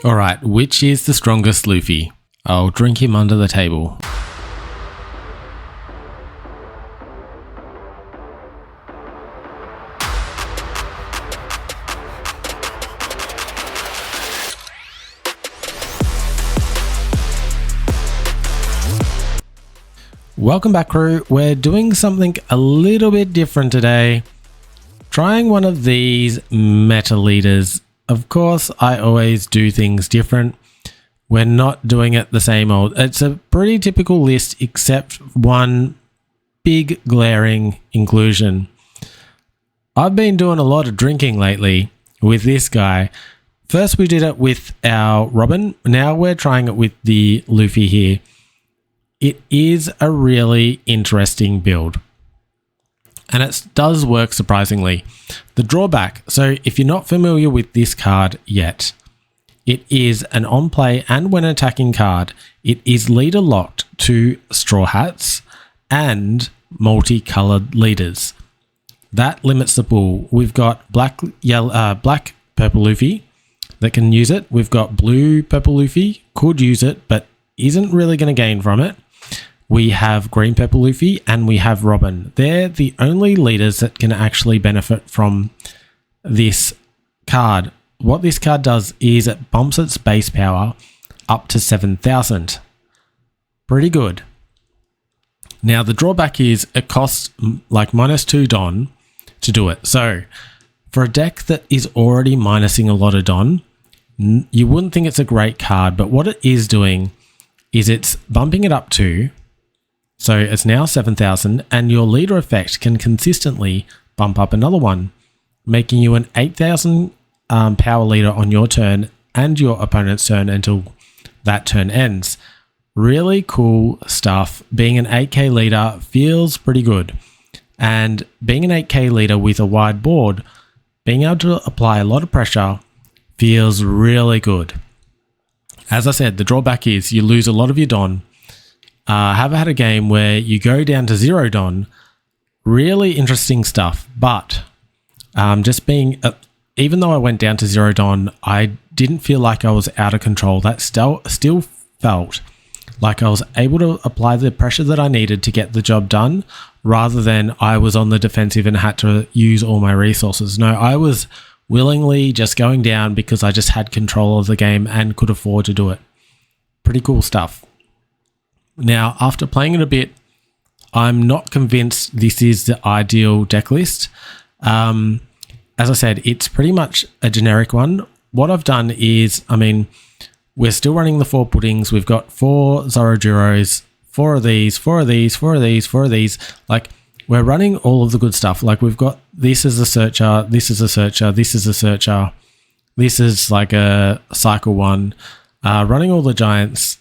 Alright, which is the strongest Luffy? I'll drink him under the table. Welcome back, crew. We're doing something a little bit different today. Trying one of these meta leaders. Of course, I always do things different. We're not doing it the same old. It's a pretty typical list except one big glaring inclusion. I've been doing a lot of drinking lately with this guy. First we did it with our Robin. Now we're trying it with the Luffy here. It is a really interesting build. And it does work surprisingly. The drawback, so if you're not familiar with this card yet, it is an on-play and when attacking card. It is leader locked to Straw Hats and multicolored leaders. That limits the pool. We've got black, purple Luffy that can use it. We've got blue, purple Luffy, could use it, but isn't really going to gain from it. We have green, purple Luffy, and we have Robin. They're the only leaders that can actually benefit from this card. What this card does is it bumps its base power up to 7,000. Pretty good. Now, the drawback is it costs like -2 Don to do it. So, for a deck that is already minusing a lot of Don, you wouldn't think it's a great card, but what it is doing is it's bumping it up to, so it's now 7,000, and your leader effect can consistently bump up another one, making you an 8,000 power leader on your turn and your opponent's turn until that turn ends. Really cool stuff. Being an 8k leader feels pretty good. And being an 8k leader with a wide board, being able to apply a lot of pressure feels really good. As I said, the drawback is you lose a lot of your Don. Have had a game where you go down to 0 Don. Really interesting stuff, but just being, even though I went down to 0 Don, I didn't feel like I was out of control. That still felt like I was able to apply the pressure that I needed to get the job done, rather than I was on the defensive and had to use all my resources. No, I was willingly just going down because I just had control of the game and could afford to do it. Pretty cool stuff. Now, after playing it a bit, I'm not convinced this is the ideal deck list. As I said, it's pretty much a generic one. What I've done is, we're still running the 4 puddings. We've got 4 Zorojuros, 4 of these, 4 of these, 4 of these, 4 of these. Like, we're running all of the good stuff. Like, we've got this is a searcher, this is a searcher, this is a searcher. This is like a cycle 1. Running all the giants.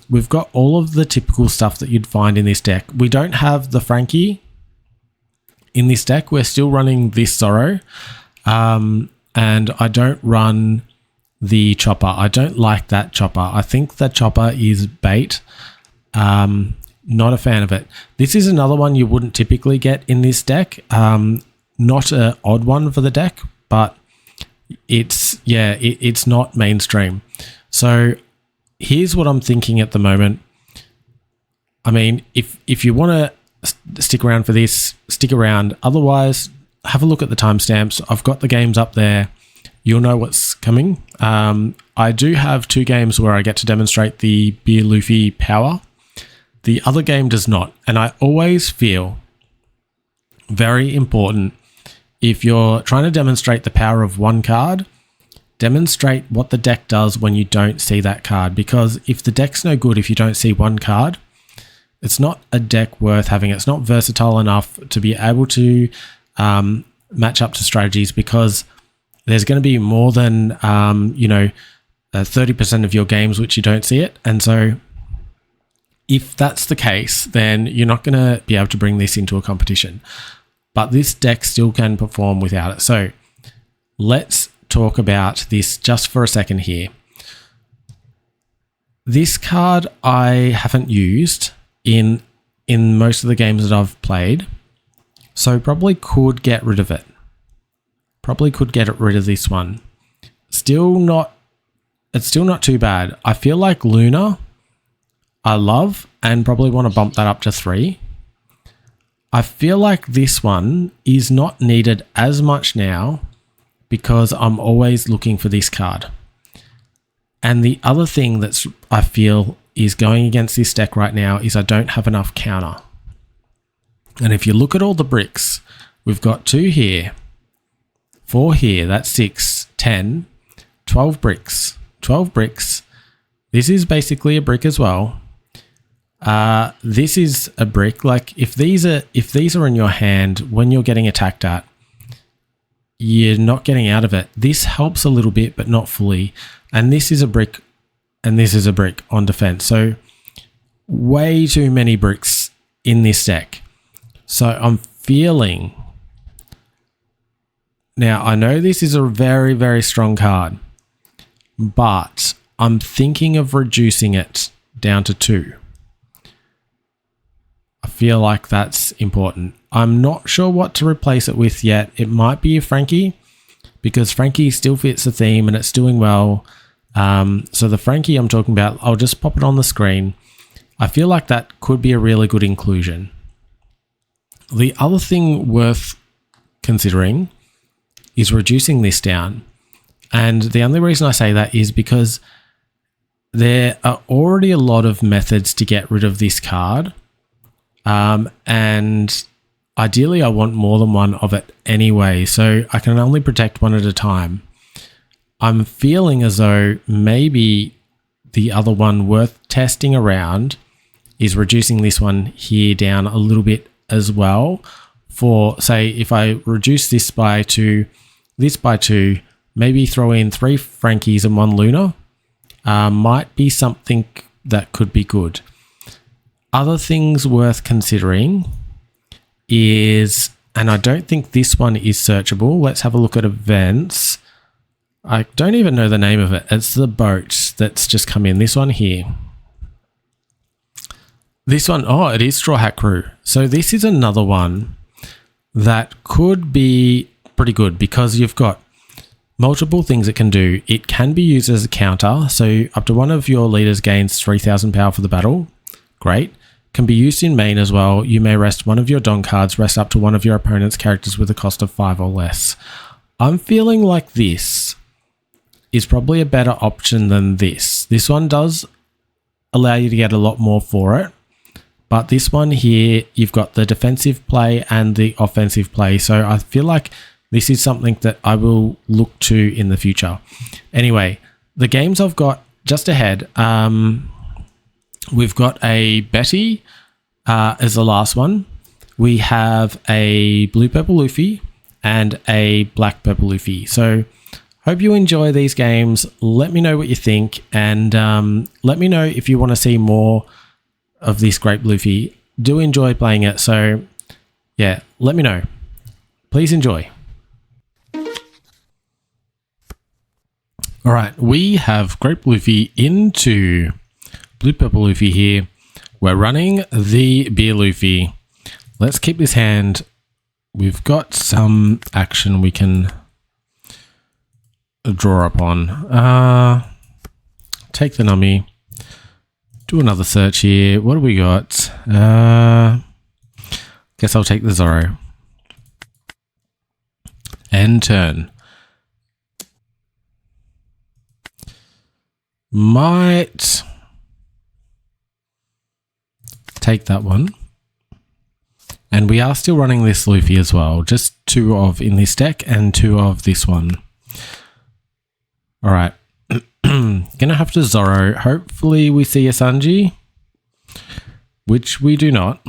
We've got all of the typical stuff that you'd find in this deck. We don't have the Frankie in this deck. We're still running this Zoro. And I don't run the Chopper. I don't like that Chopper. I think that Chopper is bait. Not a fan of it. This is another one you wouldn't typically get in this deck. Not an odd one for the deck, but it's not mainstream. So here's what I'm thinking at the moment. If you want to stick around for this, stick around. Otherwise, have a look at the timestamps. I've got the games up there. You'll know what's coming. I do have 2 games where I get to demonstrate the Beer Luffy power. The other game does not. And I always feel very important, if you're trying to demonstrate the power of one card, demonstrate what the deck does when you don't see that card. Because if the deck's no good, if you don't see one card, it's not a deck worth having. It's not versatile enough to be able to match up to strategies, because there's going to be more than 30% of your games which you don't see it. And so if that's the case, then you're not going to be able to bring this into a competition. But this deck still can perform without it. So let's talk about this just for a second here. This card I haven't used in most of the games that I've played, so probably could get rid of it. Probably could get rid of this one. Still not it's still not too bad. I feel like Luna, I love, and probably want to bump that up to 3. I feel like this one is not needed as much now because I'm always looking for this card. And the other thing that's I feel is going against this deck right now is I don't have enough counter. And if you look at all the bricks, we've got 2 here, 4 here, that's 6, 10, 12 bricks. 12 bricks. This is basically a brick as well. This is a brick. Like if these are in your hand when you're getting attacked at, you're not getting out of it. This helps a little bit, but not fully. And this is a brick, and this is a brick on defense. So way too many bricks in this deck. So I'm feeling, now I know this is a very, very strong card, but I'm thinking of reducing it down to 2. I feel like that's important. I'm not sure what to replace it with yet. It might be a Frankie, because Frankie still fits the theme and it's doing well. So the Frankie I'm talking about, I'll just pop it on the screen. I feel like that could be a really good inclusion. The other thing worth considering is reducing this down. And the only reason I say that is because there are already a lot of methods to get rid of this card. And ideally I want more than one of it anyway, so I can only protect one at a time. I'm feeling as though maybe the other one worth testing around is reducing this one here down a little bit as well. For say, if I reduce this by 2, this by 2, maybe throw in 3 Frankies and 1 Luna, might be something that could be good. Other things worth considering is, and I don't think this one is searchable. Let's have a look at events. I don't even know the name of it. It's the boat that's just come in. This one here. This one, oh, it is Straw Hat Crew. So this is another one that could be pretty good because you've got multiple things it can do. It can be used as a counter. So up to one of your leaders gains 3,000 power for the battle. Great. Can be used in main as well. You may rest one of your Don cards, rest up to one of your opponent's characters with a cost of 5 or less. I'm feeling like this is probably a better option than this. This one does allow you to get a lot more for it. But this one here, you've got the defensive play and the offensive play. So I feel like this is something that I will look to in the future. Anyway, the games I've got just ahead, we've got a Betty as the last one. We have a blue purple Luffy and a black purple Luffy. So hope you enjoy these games. Let me know what you think, and let me know if you want to see more of this Grape Luffy. Do enjoy playing it. So yeah, let me know. Please enjoy. All right, we have Grape Luffy into blue purple Luffy here. We're running the beer Luffy. Let's keep this hand. We've got some action we can draw upon. Take the nummy. Do another search here. What do we got? Guess I'll take the Zoro. And turn. Might take that one. And we are still running this Luffy as well. Just 2 of in this deck and 2 of this one. All right. Gonna have to Zoro. Hopefully we see a Sanji, which we do not.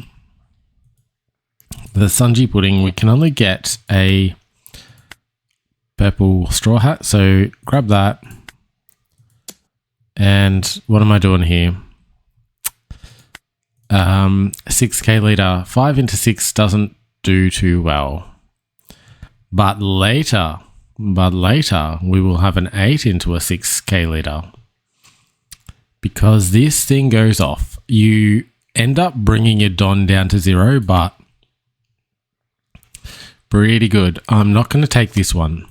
The Sanji pudding, we can only get a purple straw hat. So grab that. And what am I doing here? 6k leader. 5 into 6 doesn't do too well. But later we will have an 8 into a 6k leader. Because this thing goes off. You end up bringing your Don down to 0, but pretty good. I'm not going to take this one.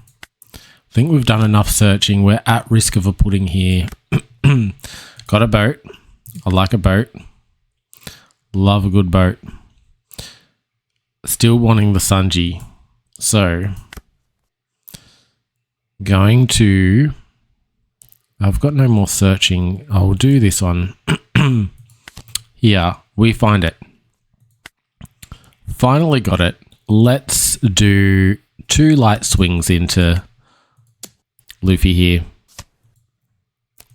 think we've done enough searching. We're at risk of a pudding here. Got a boat. I like a boat. Love a good boat. Still wanting the Sanji. So, going to... I've got no more searching. I'll do this one. Here, we find it. Finally got it. Let's do 2 light swings into Luffy here.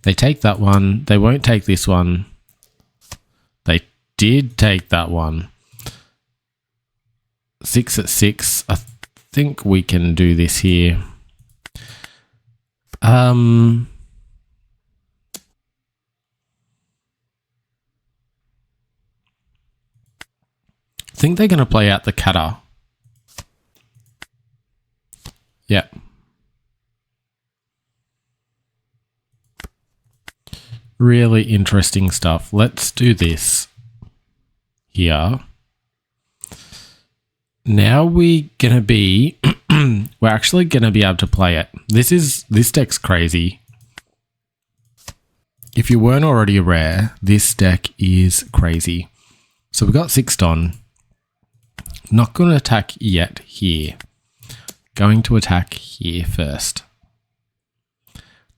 They take that one. They won't take this one. They did take that one. 6 at 6. I think we can do this here. I think they're going to play out the kata. Yeah. Really interesting stuff. Let's do this here. Now we're going to be... we're actually going to be able to play it. This deck's crazy. If you weren't already aware, this deck is crazy. So we've got 6 on. Not going to attack yet here. Going to attack here first.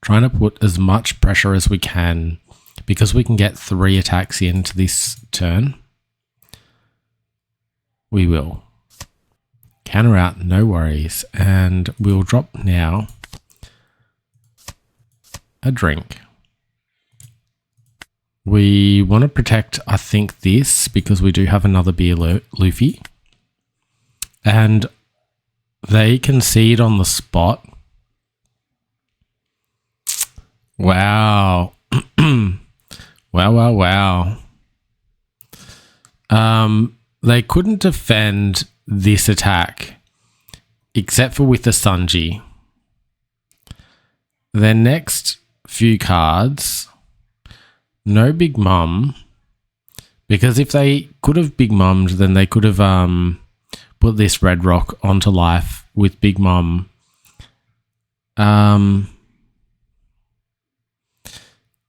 Trying to put as much pressure as we can because we can get 3 attacks into this turn. We will. Counter out, no worries. And we'll drop now a drink. We want to protect, I think, this because we do have another Belo Luffy. And they concede on the spot. Wow. Wow. They couldn't defend this attack except for with the Sanji. Their next few cards, no Big Mum, because if they could have Big Mummed, then they could have put this Red Rock onto life with Big Mum.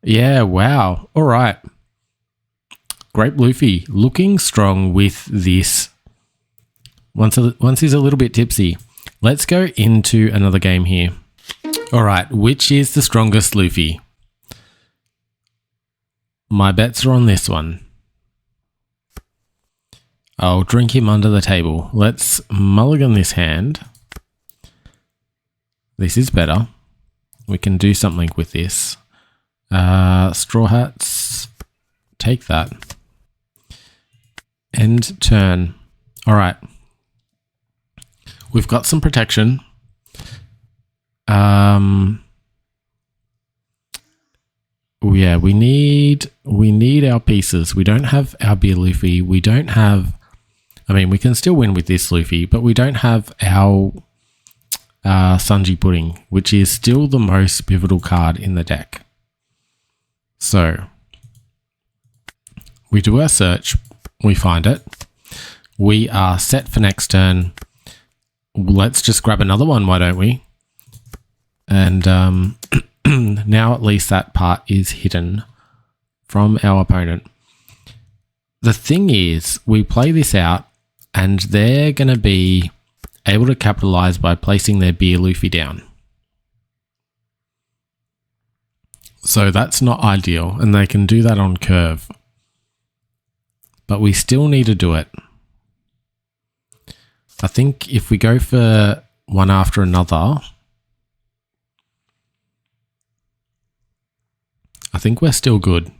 Yeah, wow. All right. Grape Luffy looking strong with this. Once he's a little bit tipsy. Let's go into another game here. All right, which is the strongest Luffy? My bets are on this one. I'll drink him under the table. Let's mulligan this hand. This is better. We can do something with this. Straw Hats. Take that. End turn. All right. We've got some protection. Yeah, we need our pieces. We don't have our Beer Luffy. We don't have... I mean, we can still win with this Luffy, but we don't have our Sanji Pudding, which is still the most pivotal card in the deck. So, we do our search. We find it. We are set for next turn. Let's just grab another one, why don't we? And now at least that part is hidden from our opponent. The thing is, we play this out and they're going to be able to capitalize by placing their Beer Luffy down. So that's not ideal, and they can do that on curve. But we still need to do it. I think if we go for one after another, I think we're still good.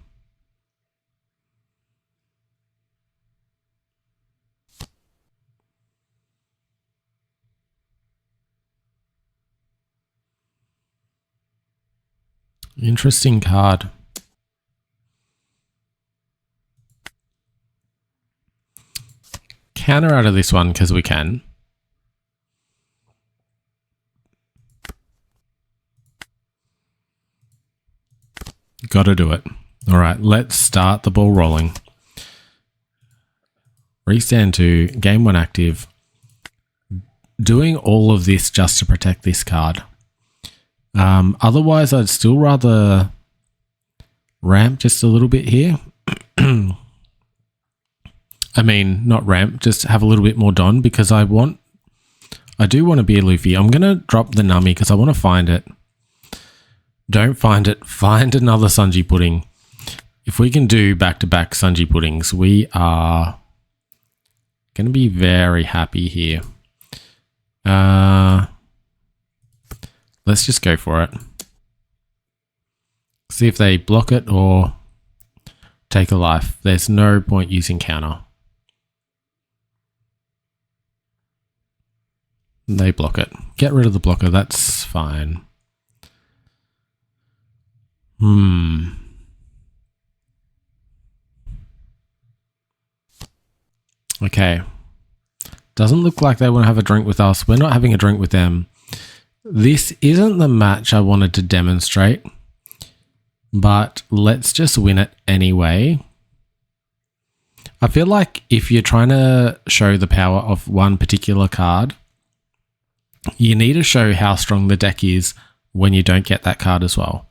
Interesting card. Counter out of this one because we can. Gotta do it. All right, let's start the ball rolling. Restand 2, game 1 active. Doing all of this just to protect this card. Otherwise, I'd still rather ramp just a little bit here. I mean, not ramp, just have a little bit more Don because I do want to be a Luffy. I'm going to drop the Nami because I want to find it. Don't find it. Find another Sanji pudding. If we can do back-to-back Sanji puddings, we are going to be very happy here. Let's just go for it. See if they block it or take a life. There's no point using counter. They block it. Get rid of the blocker. That's fine. Okay. Doesn't look like they want to have a drink with us. We're not having a drink with them. This isn't the match I wanted to demonstrate, but let's just win it anyway. I feel like if you're trying to show the power of one particular card, you need to show how strong the deck is when you don't get that card as well.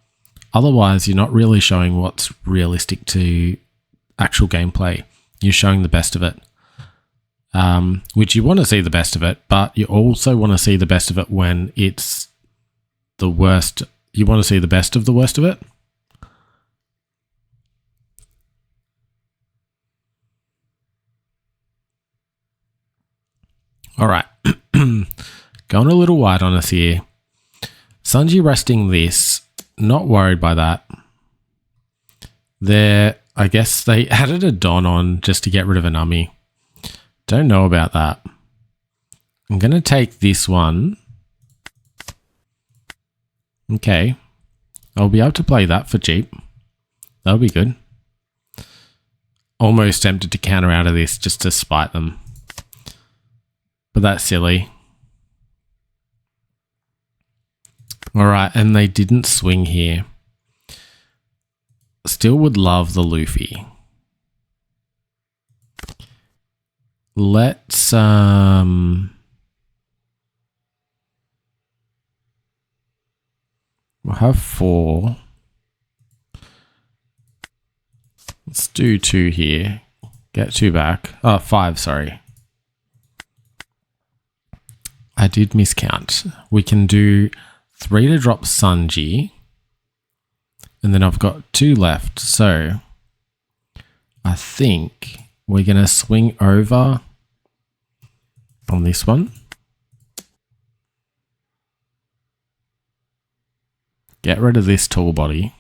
Otherwise, you're not really showing what's realistic to actual gameplay. You're showing the best of it. Which you want to see the best of it, but you also want to see the best of it when it's the worst. You want to see the best of the worst of it. All right. Going a little wide on us here. Sanji resting this. Not worried by that. I guess they added a Don on just to get rid of a Nami. Don't know about that. I'm going to take this one. Okay. I'll be able to play that for cheap. That'll be good. Almost tempted to counter out of this just to spite them. But that's silly. Alright, and they didn't swing here. Still would love the Luffy. Let's we'll have 4. Let's do 2 here. Get 2 back. Oh, 5, sorry. I did miscount. We can do 3 to drop Sanji. And then I've got 2 left. So I think we're going to swing over on this one. Get rid of this tall body.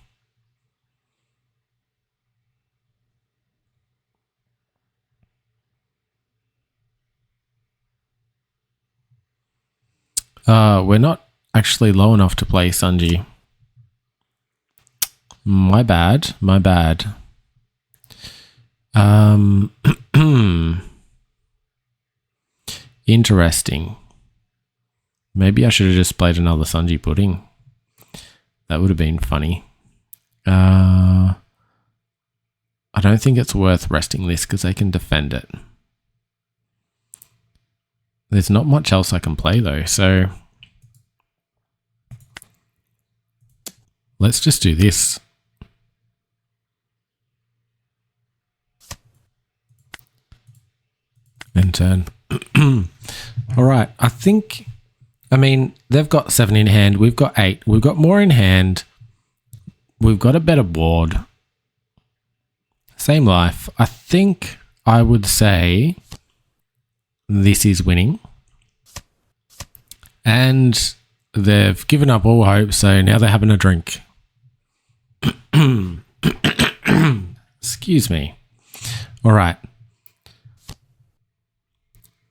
We're not actually low enough to play Sanji. My bad. My bad. Interesting. Maybe I should have just played another Sanji pudding. That would have been funny. I don't think it's worth resting this because they can defend it. There's not much else I can play though, so let's just do this. And turn. All right, I mean, they've got 7 in hand. We've got 8. We've got more in hand. We've got a better board. Same life. I think I would say this is winning. And they've given up all hope, so now they're having a drink. Excuse me. All right.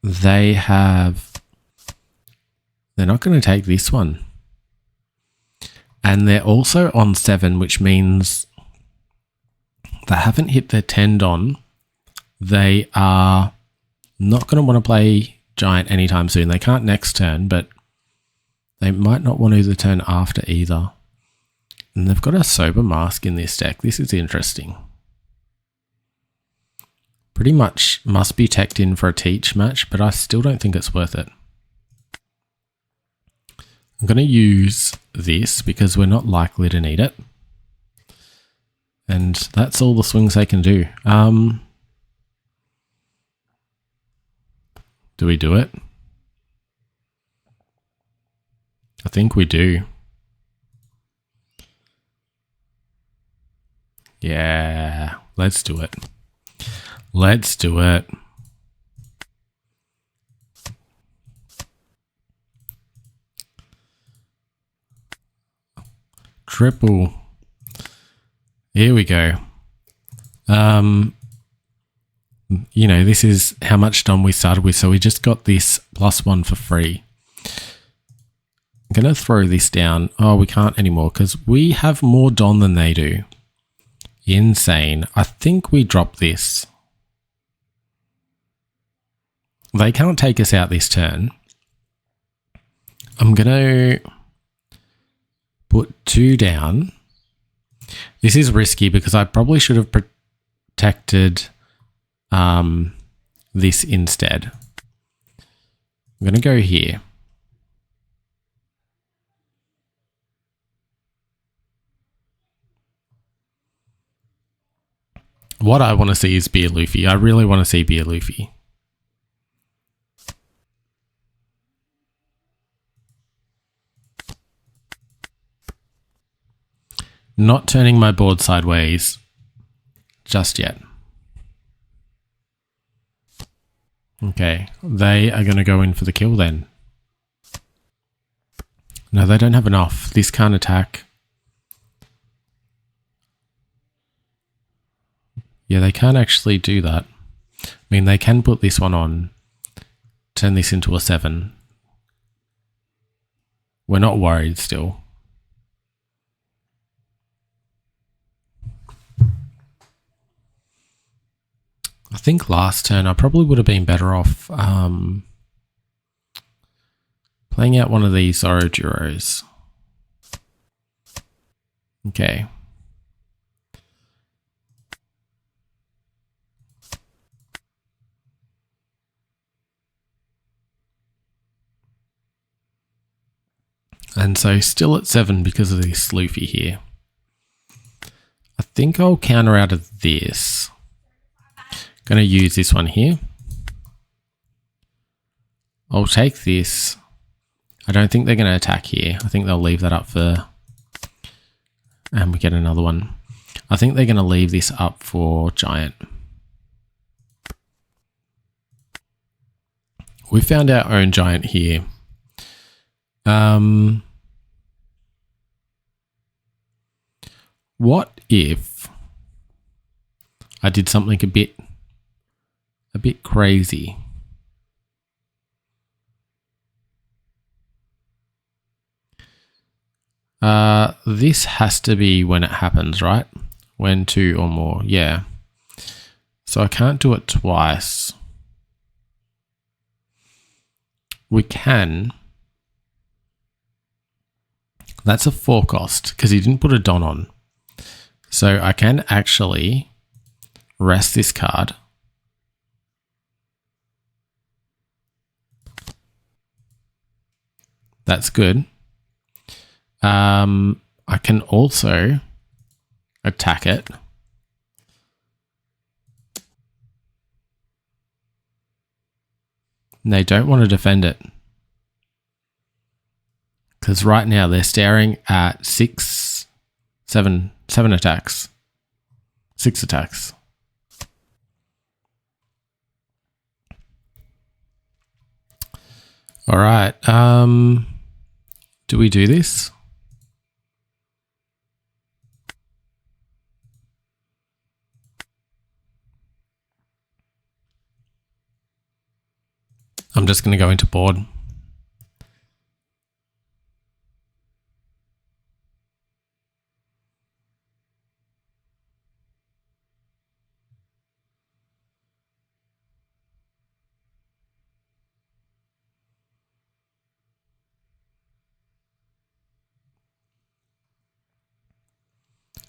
They're not going to take this one. And they're also on 7, which means they haven't hit their 10 Don. They are not going to want to play Giant anytime soon. They can't next turn, but they might not want to the turn after either. And they've got a Sober Mask in this deck. This is interesting. Pretty much must be teched in for a Teach match, but I still don't think it's worth it. I'm going to use this because we're not likely to need it. And that's all the swings they can do. Do we do it? I think we do. Yeah, let's do it. Let's do it. Triple. Here we go. You know, this is how much Don we started with, so we just got this +1 for free. I'm going to throw this down. Oh, we can't anymore because we have more Don than they do. Insane. I think we drop this. They can't take us out this turn. I'm going to put 2 down. This is risky because I probably should have protected this instead. I'm going to go here. What I want to see is Belo Luffy. I really want to see Belo Luffy. Not turning my board sideways just yet. Okay, they are going to go in for the kill then. No, they don't have enough. This can't attack. Yeah, they can't actually do that. I mean, they can put this one on, turn this into a 7. We're not worried still. I think last turn I probably would have been better off playing out one of these Zoro Duros. Okay. And so still at 7 because of this Luffy here. I think I'll counter out of this. Going to use this one here. I'll take this. I don't think they're going to attack here. I think they'll leave that up for... And we get another one. I think they're going to leave this up for Giant. We found our own Giant here. What if I did something a bit crazy? This has to be when it happens, right? When 2 or more, yeah. So I can't do it twice. We can. That's a 4 cost because he didn't put a Don on. So I can actually rest this card. That's good. I can also attack it. And they don't want to defend it. Because right now they're staring at 7 attacks. 6 attacks. All right. Do we do this? I'm just going to go into board.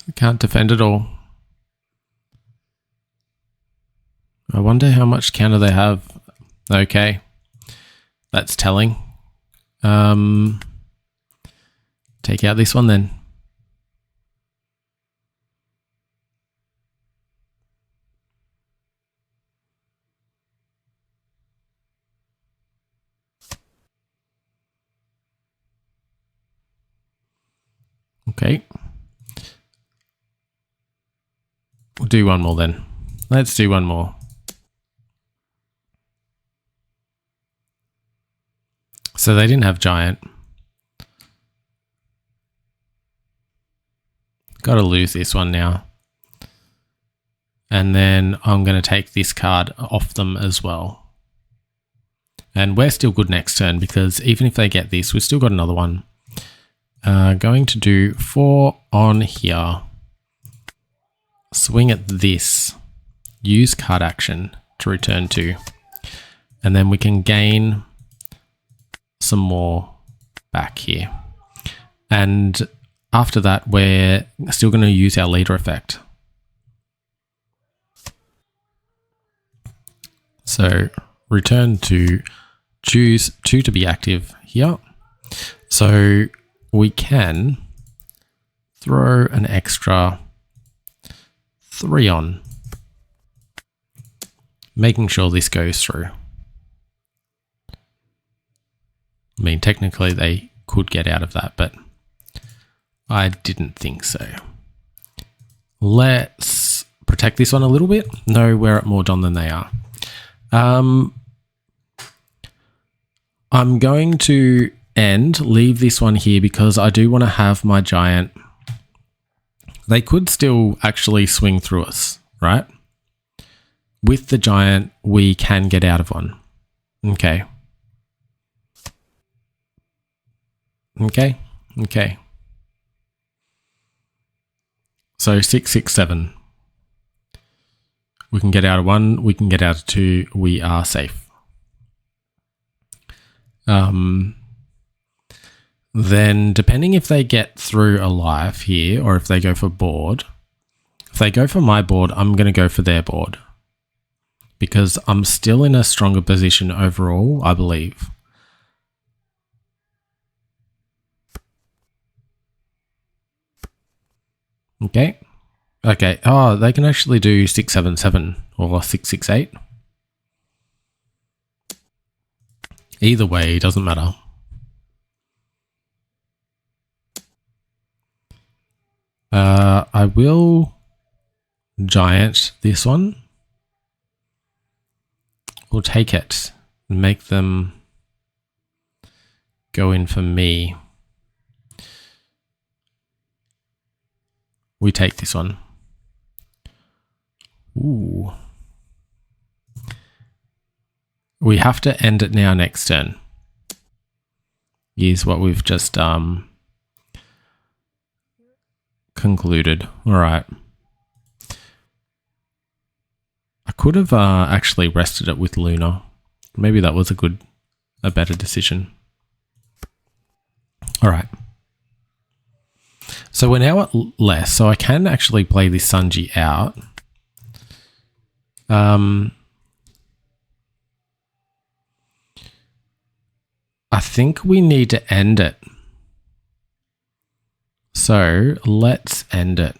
I can't defend it all. I wonder how much counter they have. Okay. That's telling. Take out this one then. Okay. We'll do one more then. Let's do one more. So they didn't have giant. Got to lose this one now. And then I'm going to take this card off them as well. And we're still good next turn because even if they get this, we've still got another one. Going to do 4 on here. Swing at this. Use card action to return 2. And then we can gain some more back here. And after that, we're still going to use our leader effect. So return to choose 2 to be active here. So we can throw an extra 3 on, making sure this goes through. I mean, technically they could get out of that, but I didn't think so. Let's protect this one a little bit. No, we're at more done than they are. I'm going to leave this one here because I do want to have my giant. They could still actually swing through us, right? With the giant, we can get out of one. Okay. Okay. Okay. So 6, 6, 7. We can get out of 1. We can get out of 2. We are safe. Then depending if they get through alive here or if they go for board. If they go for my board, I'm going to go for their board. Because I'm still in a stronger position overall, I believe. Okay. Okay. Oh, they can actually do 6, 7, 7 or 6, 6, 8. Either way, it doesn't matter. I will giant this one. We'll take it and make them go in for me. We take this one. Ooh. We have to end it now next turn. Is what we've just concluded. All right. I could have actually rested it with Luna. Maybe that was a better decision. All right. So we're now at less, so I can actually play this Sanji out. I think we need to end it. So let's end it.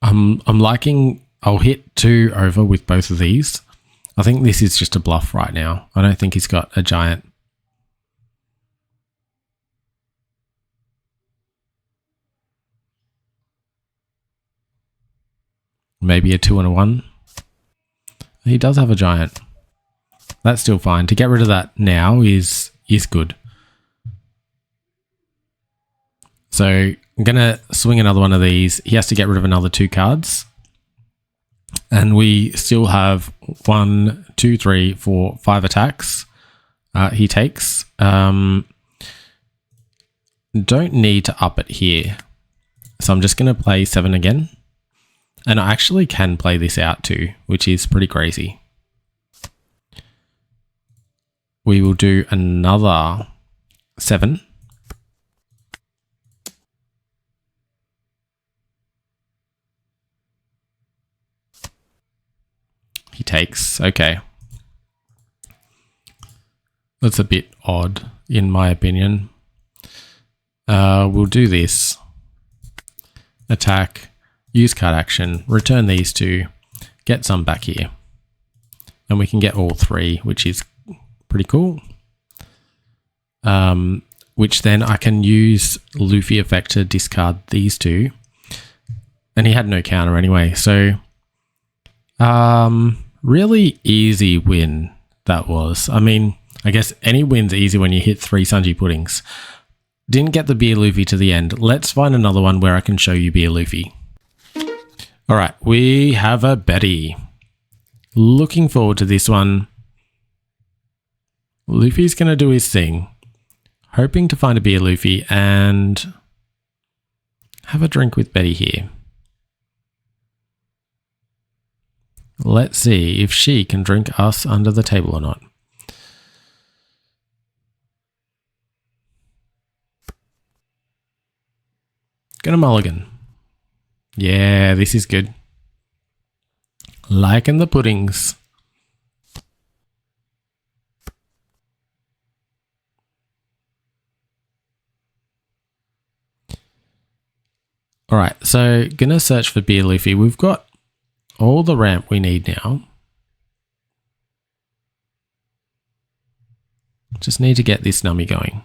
I'm liking, I'll hit 2 over with both of these. I think this is just a bluff right now. I don't think he's got a giant. Maybe a 2 and a 1. He does have a giant. That's still fine. To get rid of that now is good. So I'm going to swing another one of these. He has to get rid of another 2 cards. And we still have 1, 2, 3, 4, 5 attacks. He takes. Don't need to up it here. So I'm just going to play 7 again. And I actually can play this out too, which is pretty crazy. We will do another 7. He takes, okay. That's a bit odd, in my opinion. We'll do this. Attack, use card action, return these two, get some back here. And we can get all three, which is pretty cool. Which then I can use Luffy effect to discard these two. And he had no counter anyway, so really easy win that was. I mean, I guess any win's easy when you hit 3 Sanji puddings. Didn't get the Beer Luffy to the end. Let's find another one where I can show you Beer Luffy. All right, we have a Betty. Looking forward to this one. Luffy's going to do his thing. Hoping to find a Beer Luffy and have a drink with Betty here. Let's see if she can drink us under the table or not. Gonna mulligan. Yeah, this is good. Liking the puddings. All right, so gonna search for Beer Luffy. We've got all the ramp we need now. Just need to get this nummy going.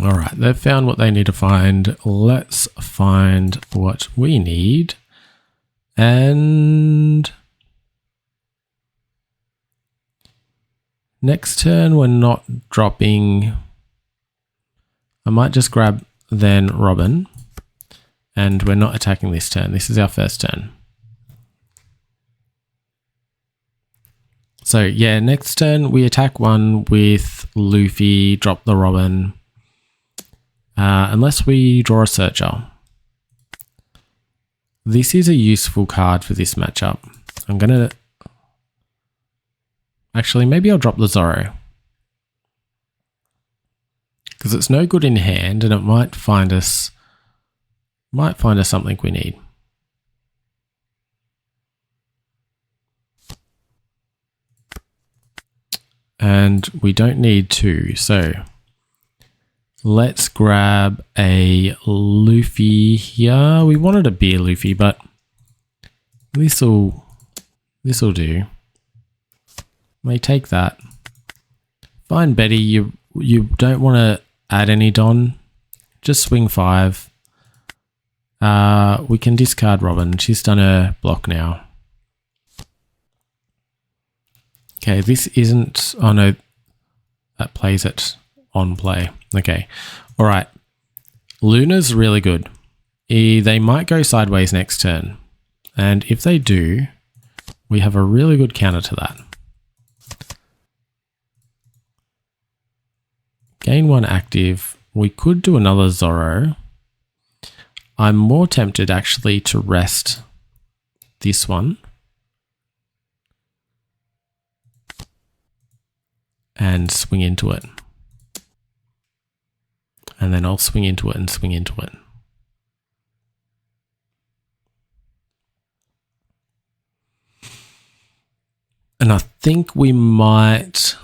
All right, they've found what they need to find. Let's find what we need. And next turn, we're not dropping. I might just grab then Robin. And we're not attacking this turn. This is our first turn. So yeah, next turn we attack one with Luffy, drop the Robin. Unless we draw a Searcher. This is a useful card for this matchup. I'm going to... Actually, maybe I'll drop the Zoro. Because it's no good in hand and it might find us something we need. And we don't need two, so... Let's grab a Luffy here. We wanted a Beer Luffy, but this'll do. May take that. Fine, Betty. You don't want to add any Don. Just swing 5. We can discard Robin. She's done her block now. Okay, this isn't. Oh no, that plays it on play. Okay, all right. Luna's really good. They might go sideways next turn. And if they do, we have a really good counter to that. Gain 1 active. We could do another Zoro. I'm more tempted actually to rest this one. And swing into it. And then I'll swing into it and swing into it. And I think we might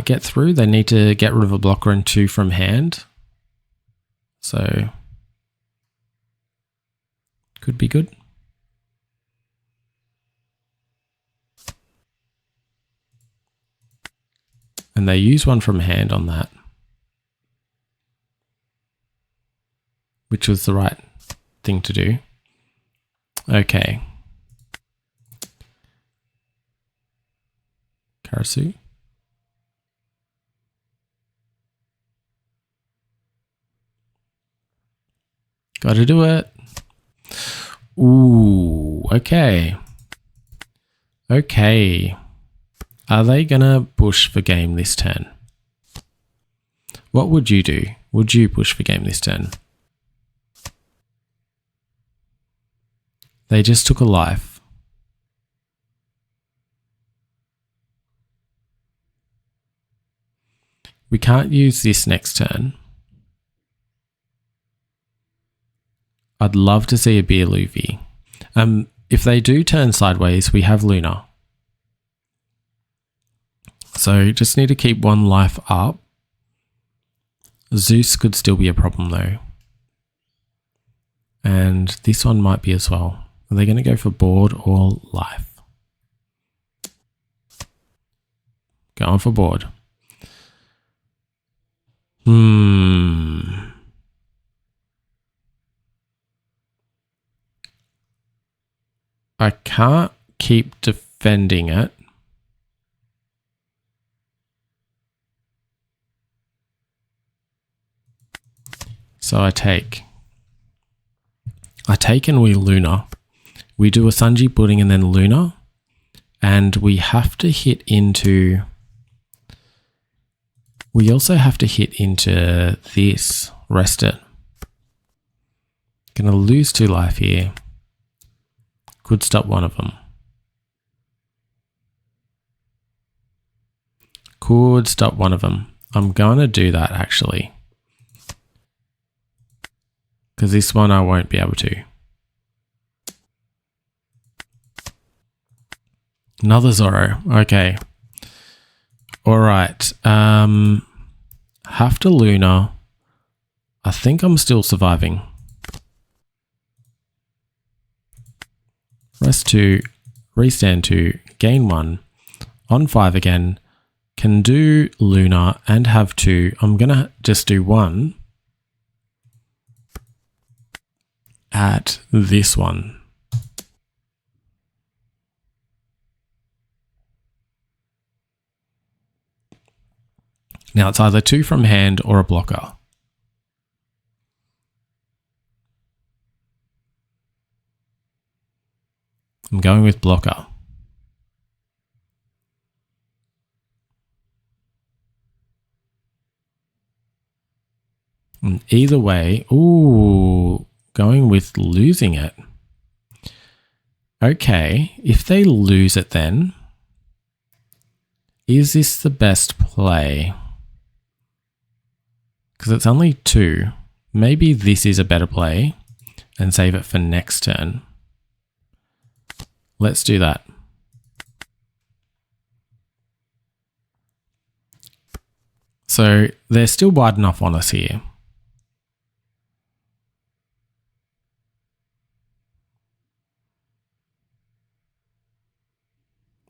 get through. They need to get rid of a blocker and 2 from hand. So could be good. And they use 1 from hand on that. Which was the right thing to do. Okay. Karasu. Gotta do it. Ooh, okay. Okay. Are they gonna push for game this turn? What would you do? Would you push for game this turn? They just took a life. We can't use this next turn. I'd love to see a Belo Luffy. If they do turn sideways, we have Luna. So just need to keep one life up. Zeus could still be a problem though. And this one might be as well. Are they going to go for board or life? Going for board. I can't keep defending it. So I take and we Luna. We do a Sanji pudding and then Luna. And we have to hit into... We also have to hit into this. Rest it. Gonna lose 2 life here. Could stop one of them. Could stop one of them. I'm gonna do that actually. Because this one I won't be able to. Another Zoro. Okay. Alright. Have to Luna. I think I'm still surviving. Rest 2. Restand 2. Gain 1. On 5 again. Can do Luna and have 2. I'm going to just do 1. At this one. Now it's either 2 from hand or a blocker. I'm going with blocker. And either way, ooh, going with losing it. Okay, if they lose it then, is this the best play? Because it's only 2. Maybe this is a better play and save it for next turn. Let's do that. So they're still wide enough on us here.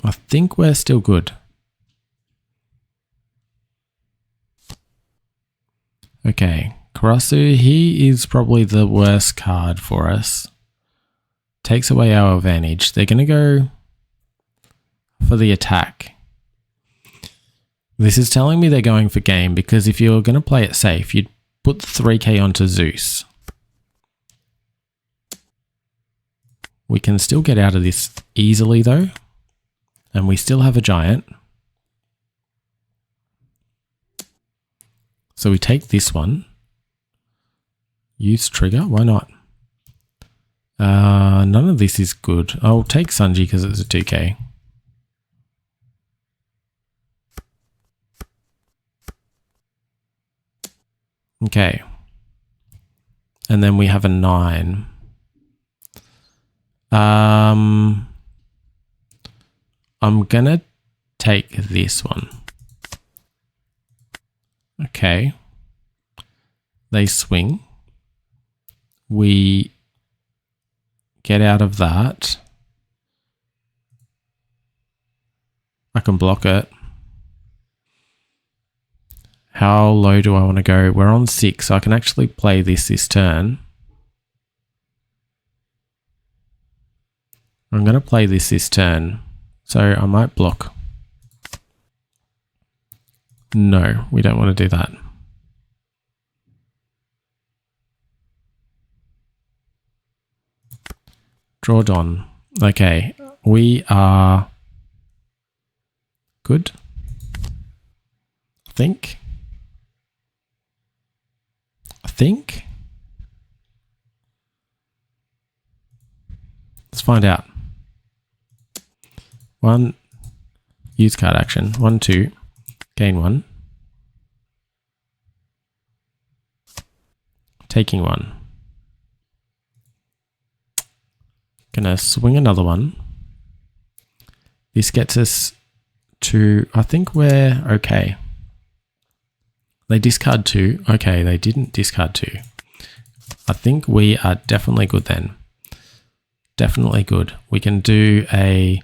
I think we're still good. Okay, Karasu, he is probably the worst card for us. Takes away our advantage. They're going to go for the attack. This is telling me they're going for game because if you're going to play it safe, you'd put 3k onto Zeus. We can still get out of this easily though. And we still have a giant. So we take this one. Use trigger. Why not? None of this is good. I'll take Sanji because it's a 2k. Okay. And then we have a 9. I'm gonna take this one. Okay. They swing. We get out of that. I can block it. How low do I want to go? We're on 6, so I can actually play this turn. I'm going to play this turn. So I might block. No, we don't want to do that. Draw Don. Okay, we are good. I think. Let's find out. 1, use card action. 1, 2, gain 1. taking one. Gonna swing another one. This gets us to, I think we're okay. They discard 2. Okay, they didn't discard 2. I think we are definitely good then. Definitely good. We can do a,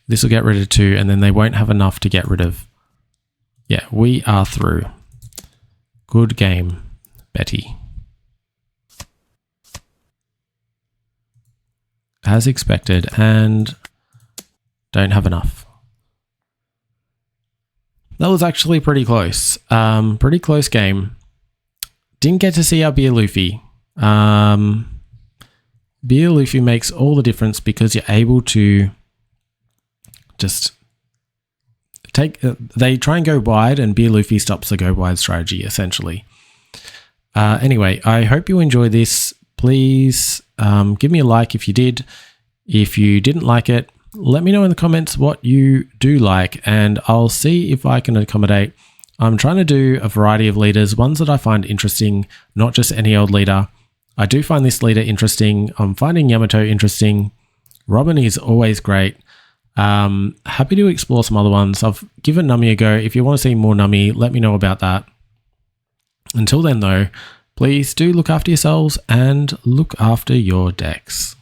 this will get rid of 2 and then they won't have enough to get rid of. Yeah, we are through. Good game, Betty. As expected, and don't have enough. That was actually pretty close. Pretty close game. Didn't get to see our Belo Luffy. Belo Luffy makes all the difference because you're able to just take... they try and go wide and Belo Luffy stops the go wide strategy, essentially. Anyway, I hope you enjoy this. Please give me a like if you did. If you didn't like it, let me know in the comments what you do like and I'll see if I can accommodate. I'm trying to do a variety of leaders, ones that I find interesting, not just any old leader. I do find this leader interesting. I'm finding Yamato interesting. Robin is always great. Happy to explore some other ones. I've given Nami a go. If you want to see more Nami, let me know about that. Until then though, please do look after yourselves and look after your decks.